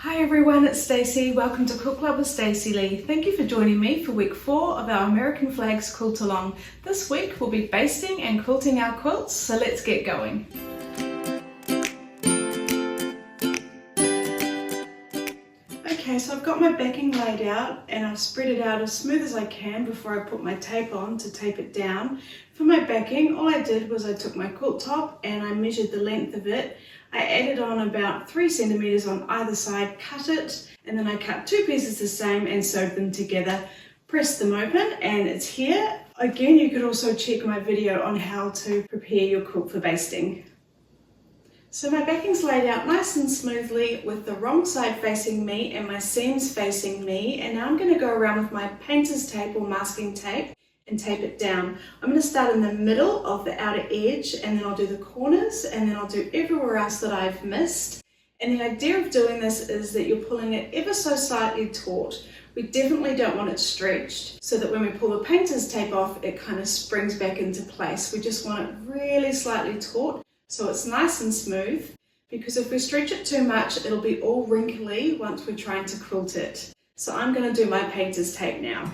Hi everyone, it's Stacey. Welcome to Quilt Club with Stacey Lee. Thank you for joining me for week 4 of our American Flags Quilt Along. This week we'll be basting and quilting our quilts, so let's get going. Okay, so I've got my backing laid out and I've spread it out as smooth as I can before I put my tape on to tape it down. For my backing, all I did was I took my quilt top and I measured the length of it. I added on about 3 centimeters on either side, cut it, and then I cut 2 pieces the same and sewed them together. Pressed them open and it's here. Again, you could also check my video on how to prepare your quilt for basting. So my backing's laid out nice and smoothly with the wrong side facing me and my seams facing me, and now I'm going to go around with my painter's tape or masking tape and tape it down. I'm going to start in the middle of the outer edge and then I'll do the corners and then I'll do everywhere else that I've missed. And the idea of doing this is that you're pulling it ever so slightly taut. We definitely don't want it stretched so that when we pull the painter's tape off it kind of springs back into place. We just want it really slightly taut so it's nice and smooth, because if we stretch it too much it'll be all wrinkly once we're trying to quilt it. So I'm going to do my painter's tape now.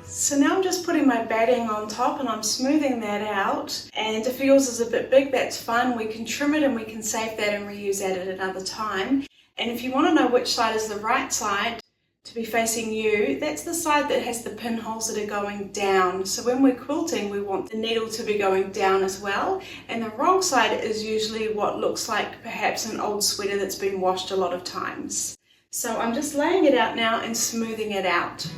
So now I'm just putting my batting on top and I'm smoothing that out, and if yours is a bit big, that's fine. We can trim it and we can save that and reuse that at another time. And if you want to know which side is the right side to be facing you, that's the side that has the pinholes that are going down. So when we're quilting we want the needle to be going down as well, and the wrong side is usually what looks like perhaps an old sweater that's been washed a lot of times. So I'm just laying it out now and smoothing it out.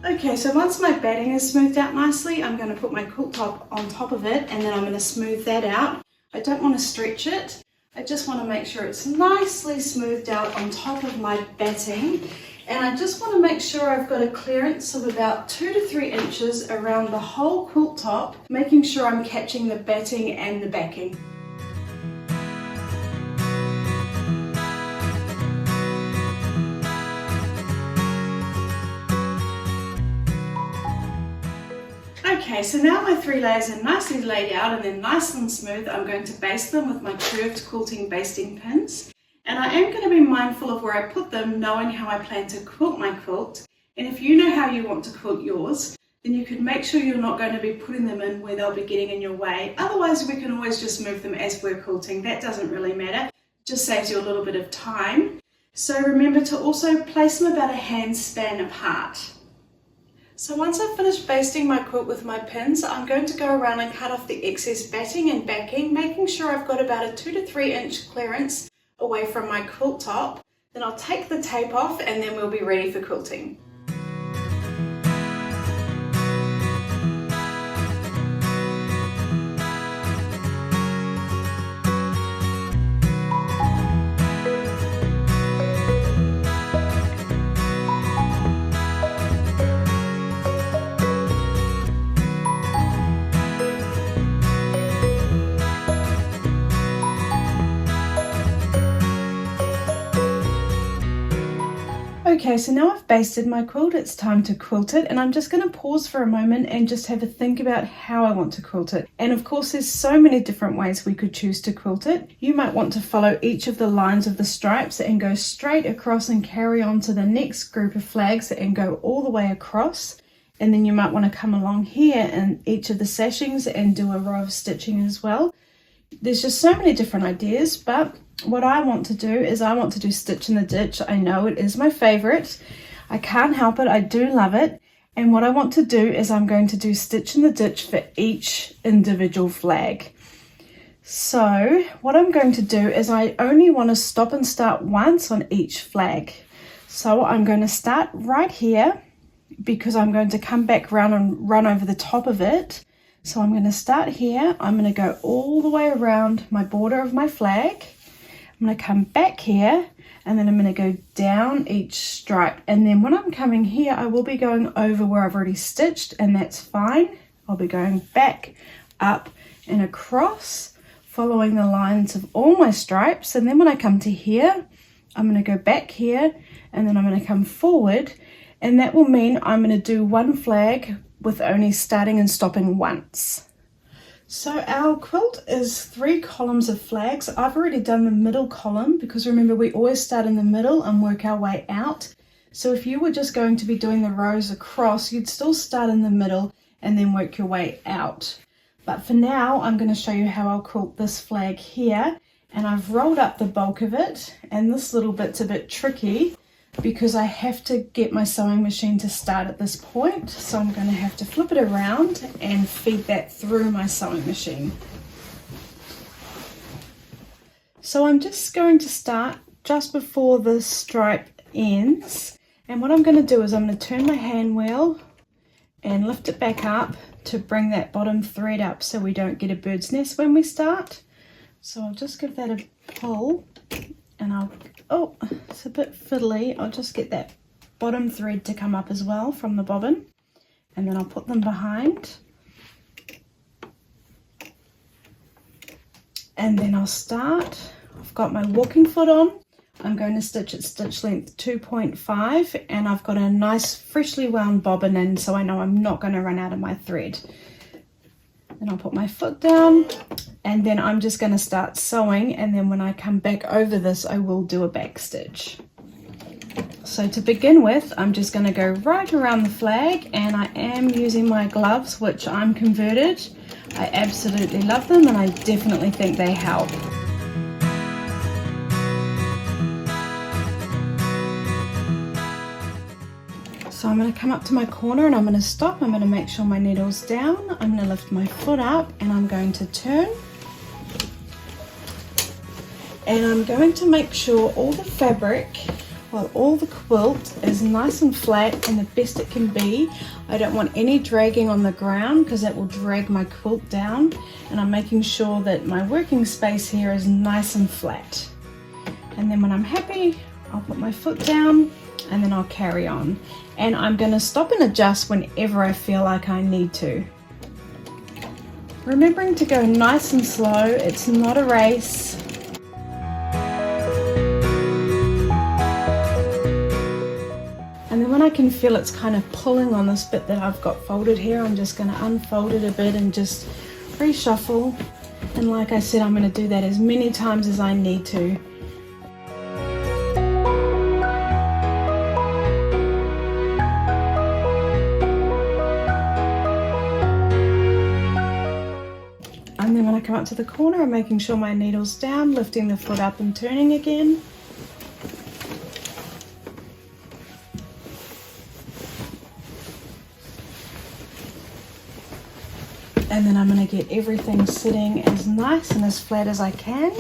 Okay, so once my batting is smoothed out nicely, I'm going to put my quilt top on top of it and then I'm going to smooth that out. I don't want to stretch it. I just want to make sure it's nicely smoothed out on top of my batting. And I just want to make sure I've got a clearance of about 2 to 3 inches around the whole quilt top, making sure I'm catching the batting and the backing. Okay, so now my 3 layers are nicely laid out and they're nice and smooth. I'm going to baste them with my curved quilting basting pins. And I am going to be mindful of where I put them, knowing how I plan to quilt my quilt. And if you know how you want to quilt yours, then you can make sure you're not going to be putting them in where they'll be getting in your way. Otherwise, we can always just move them as we're quilting. That doesn't really matter. It just saves you a little bit of time. So remember to also place them about a hand span apart. So once I've finished basting my quilt with my pins, I'm going to go around and cut off the excess batting and backing, making sure I've got about a 2 to 3 inch clearance away from my quilt top. Then I'll take the tape off and then we'll be ready for quilting. Okay, so now I've basted my quilt, it's time to quilt it, and I'm just going to pause for a moment and just have a think about how I want to quilt it. And of course there's so many different ways we could choose to quilt it. You might want to follow each of the lines of the stripes and go straight across and carry on to the next group of flags and go all the way across. And then you might want to come along here in each of the sashings and do a row of stitching as well. There's just so many different ideas, but what I want to do is I want to do stitch in the ditch. I know it is my favorite. I can't help it. I do love it. And what I want to do is I'm going to do stitch in the ditch for each individual flag. So what I'm going to do is I only want to stop and start once on each flag. So I'm going to start right here because I'm going to come back around and run over the top of it. So I'm going to start here. I'm going to go all the way around my border of my flag. I'm going to come back here, and then I'm going to go down each stripe. And then when I'm coming here, I will be going over where I've already stitched, and that's fine. I'll be going back, up, and across, following the lines of all my stripes. And then when I come to here, I'm going to go back here, and then I'm going to come forward, and that will mean I'm going to do one flag with only starting and stopping once. So our quilt is 3 columns of flags. I've already done the middle column because remember we always start in the middle and work our way out. So if you were just going to be doing the rows across, you'd still start in the middle and then work your way out. But for now, I'm going to show you how I'll quilt this flag here. And I've rolled up the bulk of it, and this little bit's a bit tricky because I have to get my sewing machine to start at this point. So I'm going to have to flip it around and feed that through my sewing machine. So I'm just going to start just before the stripe ends. And what I'm going to do is I'm going to turn my hand wheel and lift it back up to bring that bottom thread up so we don't get a bird's nest when we start. So I'll just give that a pull, and oh, it's a bit fiddly. I'll just get that bottom thread to come up as well from the bobbin, and then I'll put them behind. And then I'll start. I've got my walking foot on. I'm going to stitch at stitch length 2.5, and I've got a nice freshly wound bobbin in, so I know I'm not going to run out of my thread. Then I'll put my foot down, and then I'm just going to start sewing, and then when I come back over this I will do a back stitch. So to begin with, I'm just going to go right around the flag, and I am using my gloves, which I'm converted. I absolutely love them, and I definitely think they help. So I'm going to come up to my corner and I'm going to stop. I'm going to make sure my needle's down. I'm going to lift my foot up and I'm going to turn. And I'm going to make sure all the fabric, well, all the quilt is nice and flat and the best it can be. I don't want any dragging on the ground because that will drag my quilt down. And I'm making sure that my working space here is nice and flat. And then when I'm happy, I'll put my foot down and then I'll carry on. And I'm going to stop and adjust whenever I feel like I need to. Remembering to go nice and slow, it's not a race. And then when I can feel it's kind of pulling on this bit that I've got folded here, I'm just going to unfold it a bit and just reshuffle. And like I said, I'm going to do that as many times as I need to. And then when I come up to the corner, I'm making sure my needle's down, lifting the foot up and turning again. And then I'm going to get everything sitting as nice and as flat as I can.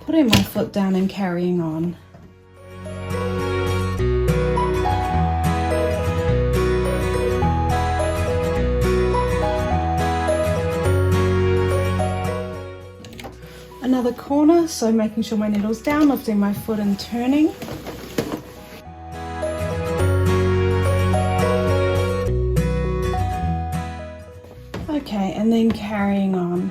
Putting my foot down and carrying on. Another corner, so making sure my needle's down, lifting my foot and turning. Okay, and then carrying on.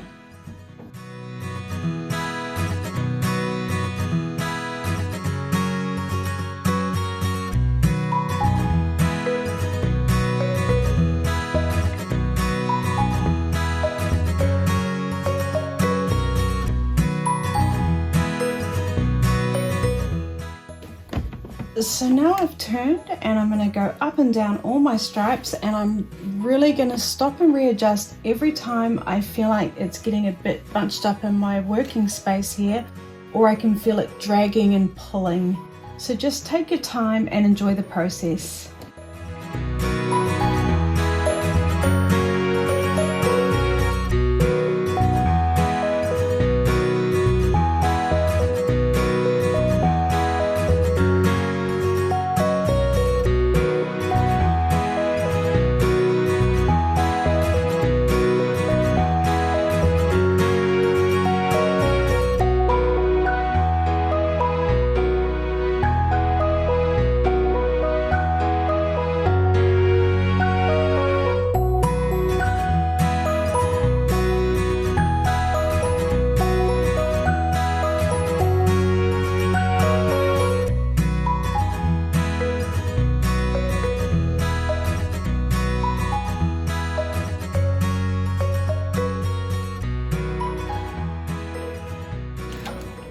So now I've turned and I'm going to go up and down all my stripes, and I'm really going to stop and readjust every time I feel like it's getting a bit bunched up in my working space here, or I can feel it dragging and pulling. So just take your time and enjoy the process.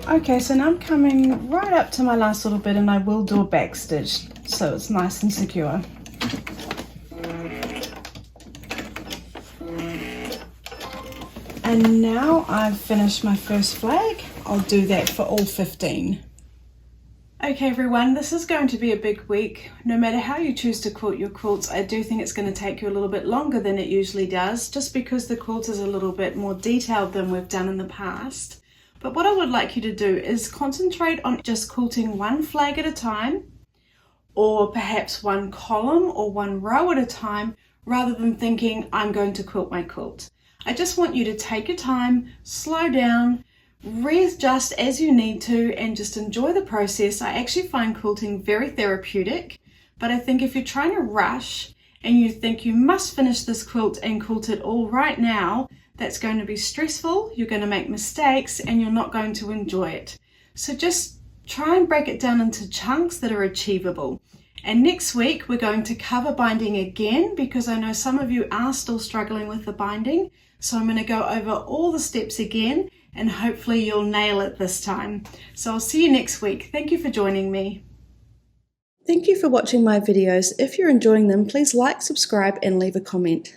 Okay, so now I'm coming right up to my last little bit, and I will do a back stitch so it's nice and secure. And now I've finished my first flag. I'll do that for all 15. Okay everyone, this is going to be a big week. No matter how you choose to quilt your quilts, I do think it's going to take you a little bit longer than it usually does, just because the quilt is a little bit more detailed than we've done in the past. But what I would like you to do is concentrate on just quilting one flag at a time, or perhaps one column or one row at a time, rather than thinking, I'm going to quilt my quilt. I just want you to take your time, slow down, readjust as you need to, and just enjoy the process. I actually find quilting very therapeutic, but I think if you're trying to rush and you think you must finish this quilt and quilt it all right now, that's going to be stressful, you're going to make mistakes, and you're not going to enjoy it. So just try and break it down into chunks that are achievable. And next week we're going to cover binding again, because I know some of you are still struggling with the binding. So I'm going to go over all the steps again, and hopefully you'll nail it this time. So I'll see you next week. Thank you for joining me. Thank you for watching my videos. If you're enjoying them, please like, subscribe, and leave a comment.